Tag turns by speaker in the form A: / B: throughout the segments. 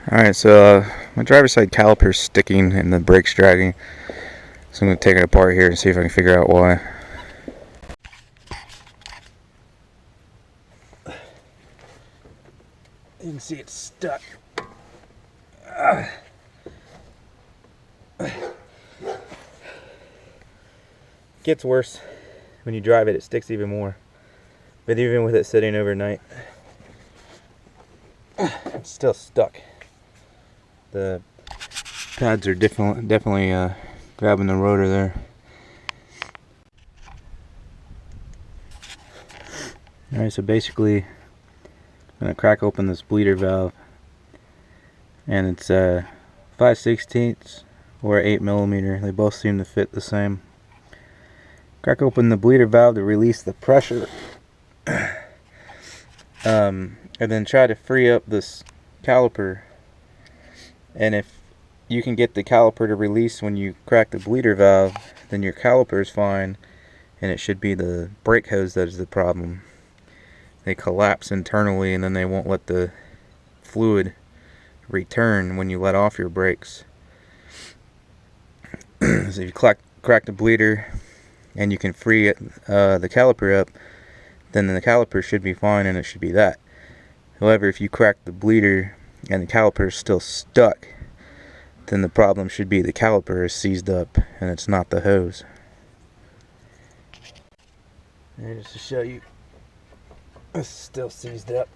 A: Alright, so my driver's side caliper is sticking and the brake's dragging. So I'm going to take it apart here and see if I can figure out why. You can see it's stuck. Gets worse when you drive it, it sticks even more. But even with it sitting overnight, it's still stuck. The pads are definitely grabbing the rotor there. Alright, so basically I'm going to crack open this bleeder valve, and it's 5/16 or 8mm. They both seem to fit the same. Crack open the bleeder valve to release the pressure, and then try to free up this caliper. And if you can get the caliper to release when you crack the bleeder valve, then your caliper is fine, and it should be the brake hose that is the problem. They collapse internally, and then they won't let the fluid return when you let off your brakes. So if you crack the bleeder and you can free the caliper up, then the caliper should be fine, and it should be that. However, if you crack the bleeder and the caliper is still stuck, then the problem should be the caliper is seized up and it's not the hose. And just to show you, it's still seized up.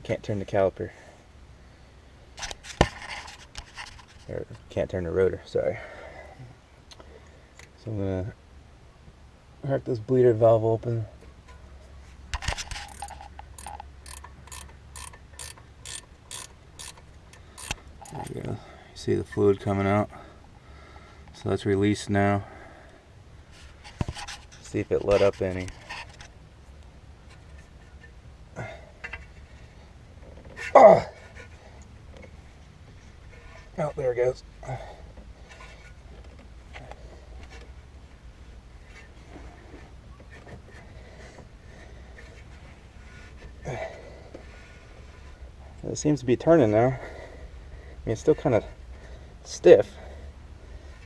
A: Can't turn the caliper. Or can't turn the rotor, sorry. So I'm gonna crack this bleeder valve open. There you go. You see the fluid coming out. So that's released now. See if it let up any. Oh, there it goes. It seems to be turning now. I mean, it's still kind of stiff,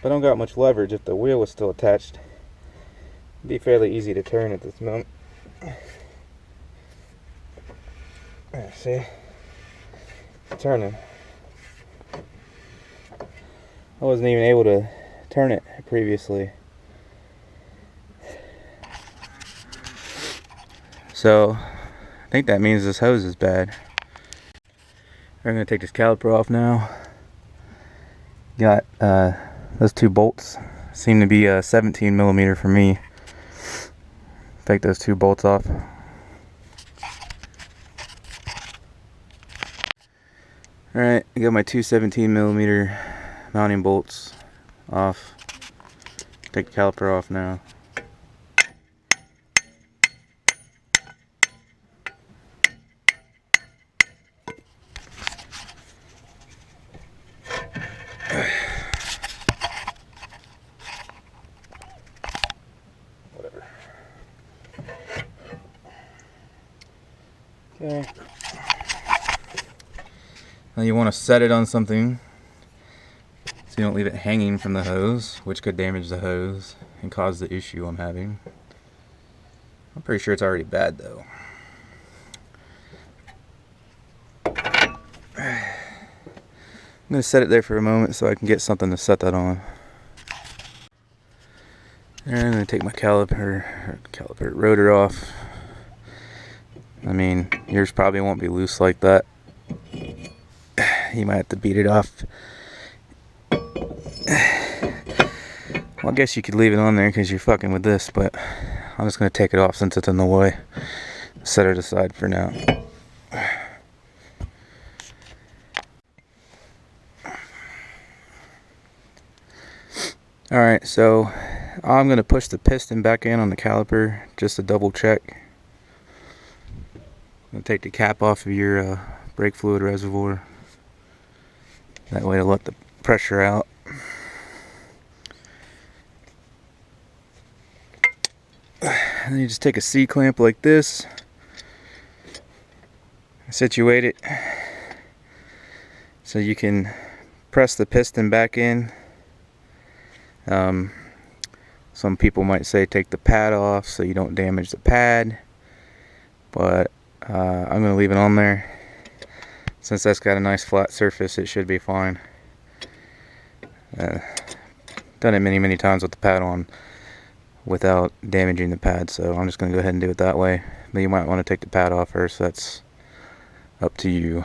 A: but I don't got much leverage. If the wheel was still attached, it'd be fairly easy to turn at this moment. See? It's turning. I wasn't even able to turn it previously. So, I think that means this hose is bad. I'm going to take this caliper off now. Got those two bolts. Seem to be 17mm for me. Take those two bolts off. Alright, I got my two 17mm mounting bolts off. Take the caliper off now. Whatever. Okay. Now you want to set it on something so you don't leave it hanging from the hose, which could damage the hose and cause the issue I'm having. I'm pretty sure it's already bad though. I'm going to set it there for a moment so I can get something to set that on. And I'm going to take my caliper rotor off. I mean, yours probably won't be loose like that. You might have to beat it off. Well, I guess you could leave it on there because you're fucking with this, but I'm just going to take it off since it's in the way. Set it aside for now. Alright, so I'm going to push the piston back in on the caliper just to double check. I'm going to take the cap off of your brake fluid reservoir. That way to let the pressure out. And then you just take a C-clamp like this, situate it so you can press the piston back in. Some people might say take the pad off so you don't damage the pad, but I'm going to leave it on there. Since that's got a nice flat surface, it should be fine. Done it many times with the pad on without damaging the pad, so I'm just going to go ahead and do it that way. But you might want to take the pad off first. That's up to you.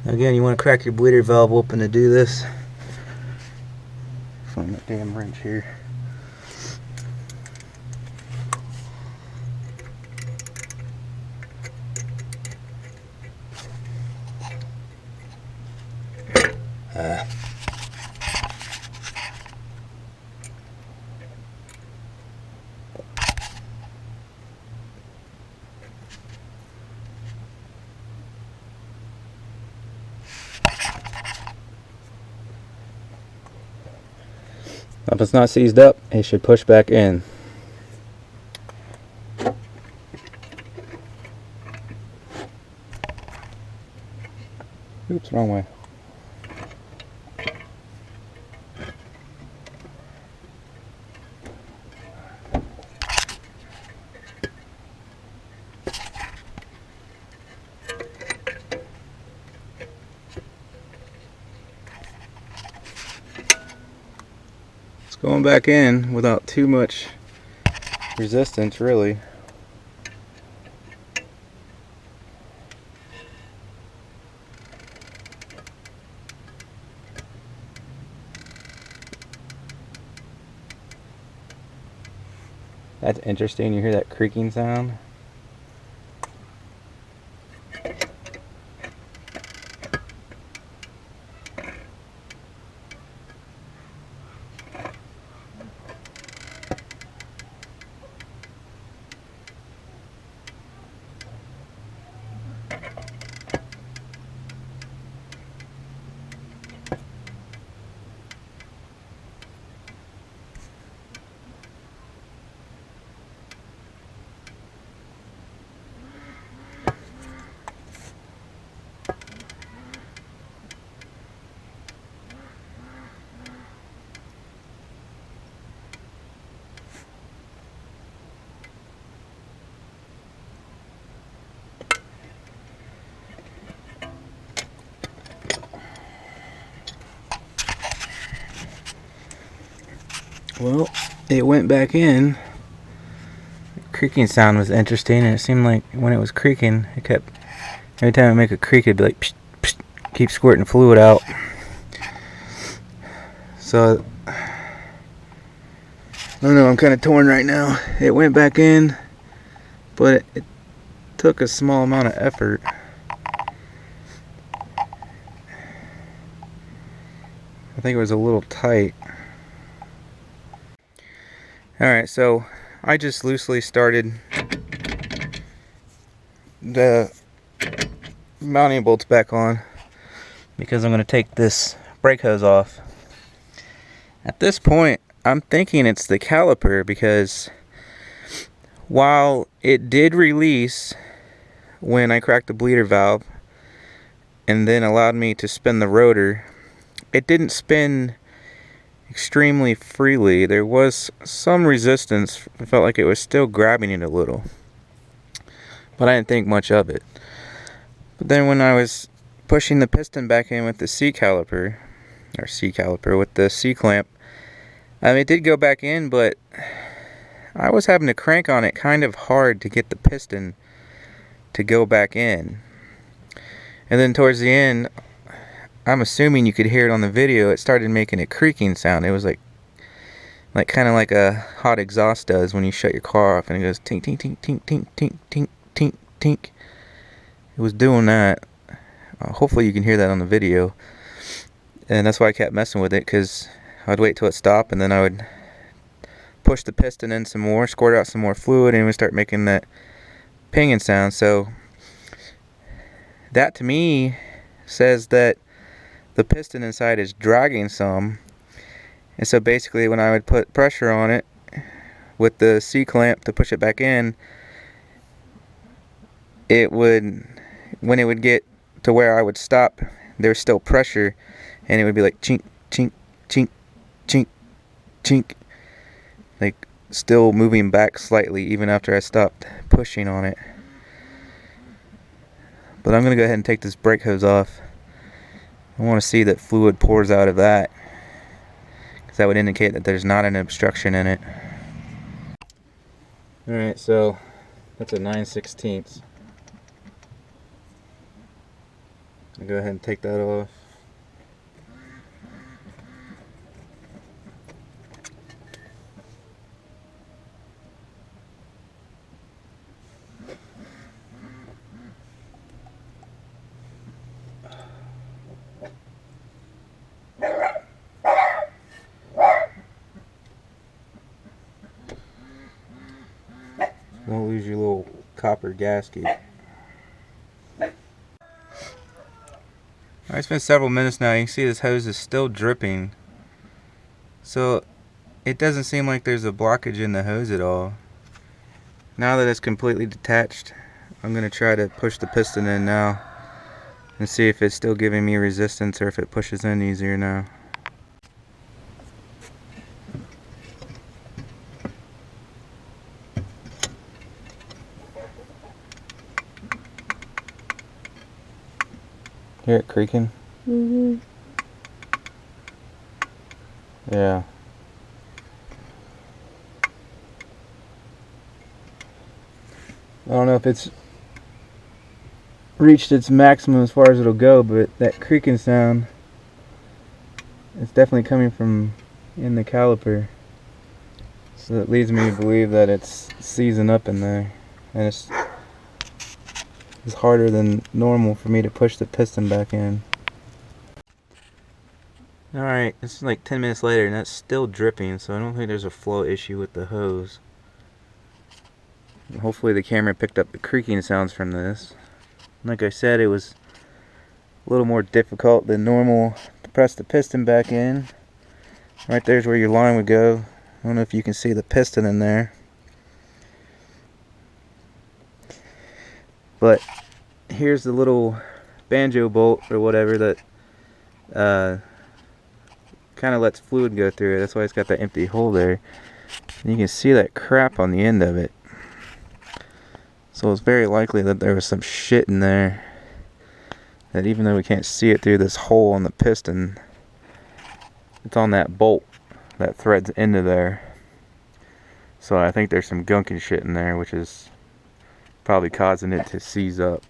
A: Again, you want to crack your bleeder valve open to do this. Find that damn wrench here. If it's not seized up, it should push back in. Oops, wrong way. Going back in without too much resistance, really. That's interesting, you hear that creaking sound? Well, it went back in. The creaking sound was interesting, and it seemed like when it was creaking, it kept, every time I make a creak, it'd be like, psh, psh, keep squirting fluid out. So, I don't know, I'm kind of torn right now. It went back in, but it took a small amount of effort. I think it was a little tight. Alright, so I just loosely started the mounting bolts back on because I'm going to take this brake hose off. At this point, I'm thinking it's the caliper because while it did release when I cracked the bleeder valve and then allowed me to spin the rotor, it didn't spin extremely freely. There was some resistance. I felt like it was still grabbing it a little, but I didn't think much of it. But then when I was pushing the piston back in with the C-caliper, with the C-clamp, it did go back in, but I was having to crank on it kind of hard to get the piston to go back in. And then towards the end, I'm assuming you could hear it on the video, it started making a creaking sound. It was like like kind of like a hot exhaust does when you shut your car off, and it goes tink tink tink tink tink tink tink tink tink. It was doing that. Hopefully you can hear that on the video, and that's why I kept messing with it, because I'd wait till it stopped, and then I would push the piston in some more, squirt out some more fluid, and we start making that pinging sound. So that to me says that the piston inside is dragging some, and so basically when I would put pressure on it with the C-clamp to push it back in, it would, when it would get to where I would stop, there's still pressure, and it would be like chink chink chink chink chink, like still moving back slightly even after I stopped pushing on it. But I'm gonna go ahead and take this brake hose off. I want to see that fluid pours out of that, because that would indicate that there's not an obstruction in it. Alright, so that's a 9/16. I'll go ahead and take that off. Don't lose your little copper gasket. Alright, it's been several minutes now. You can see this hose is still dripping. So it doesn't seem like there's a blockage in the hose at all. Now that it's completely detached, I'm going to try to push the piston in now and see if it's still giving me resistance or if it pushes in easier now. Hear it creaking?
B: Mm-hmm.
A: Yeah. I don't know if it's reached its maximum as far as it'll go, but that creaking sound, it's definitely coming from in the caliper. So that leads me to believe that it's seizing up in there, and it's harder than normal for me to push the piston back in. Alright, this is like 10 minutes later and that's still dripping, so I don't think there's a flow issue with the hose. Hopefully the camera picked up the creaking sounds from this. Like I said, it was a little more difficult than normal to press the piston back in. Right there's where your line would go. I don't know if you can see the piston in there. But here's the little banjo bolt or whatever that kind of lets fluid go through it. That's why it's got that empty hole there. And you can see that crap on the end of it. So it's very likely that there was some shit in there, that even though we can't see it through this hole on the piston, it's on that bolt that threads into there. So I think there's some gunk and shit in there, which is probably causing it to seize up.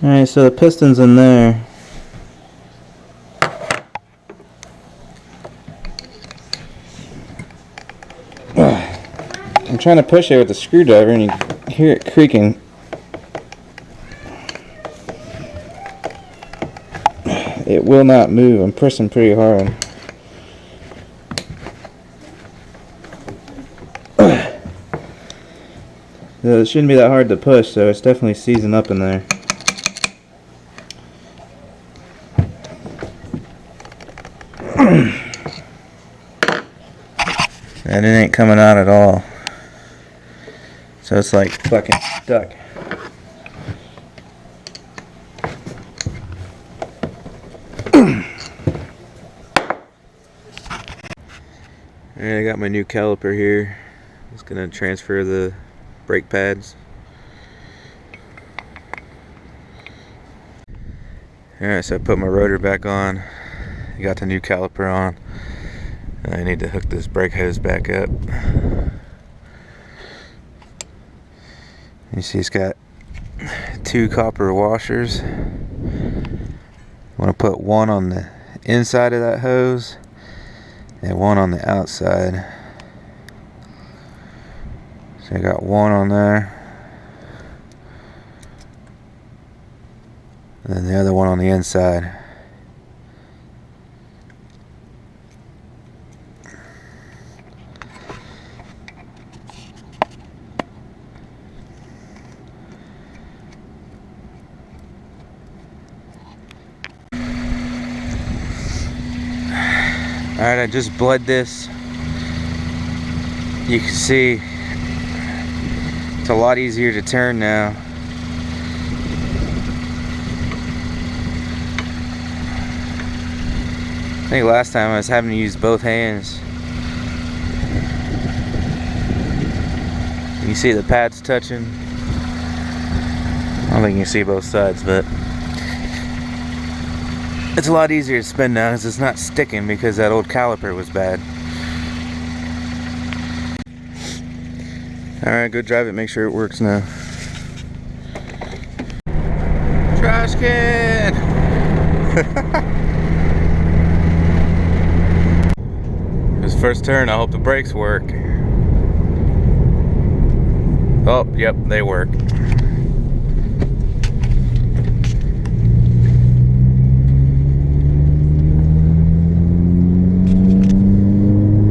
A: Alright, so the piston's in there. I'm trying to push it with the screwdriver and you hear it creaking. It will not move. I'm pressing pretty hard. It shouldn't be that hard to push, so it's definitely seizing up in there. And it ain't coming out at all. So it's like fucking stuck. Alright, I got my new caliper here. Just gonna transfer the brake pads. Alright, so I put my rotor back on. I got the new caliper on. I need to hook this brake hose back up. You see it's got 2 copper washers. I'm going to put one on the inside of that hose and one on the outside. So I got one on there, and then the other one on the inside. Alright, I just bled this. You can see it's a lot easier to turn now. I think last time I was having to use both hands. You see the pads touching. I don't think you can see both sides, but it's a lot easier to spin now because it's not sticking because that old caliper was bad. Alright, go drive it, make sure it works now. Trash can! This first turn, I hope the brakes work. Oh, yep, they work.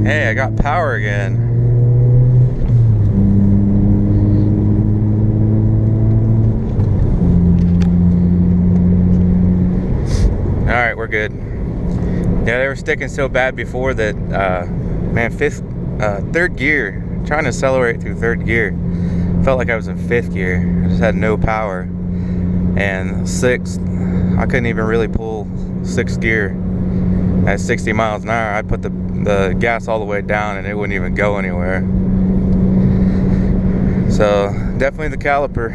A: Hey, I got power again. Alright, we're good. Yeah, they were sticking so bad before that, man, third gear. Trying to accelerate through third gear. Felt like I was in 5th gear. I just had no power. And 6th, I couldn't even really pull 6th gear at 60 miles an hour. I'd put the gas all the way down and it wouldn't even go anywhere. So definitely the caliper.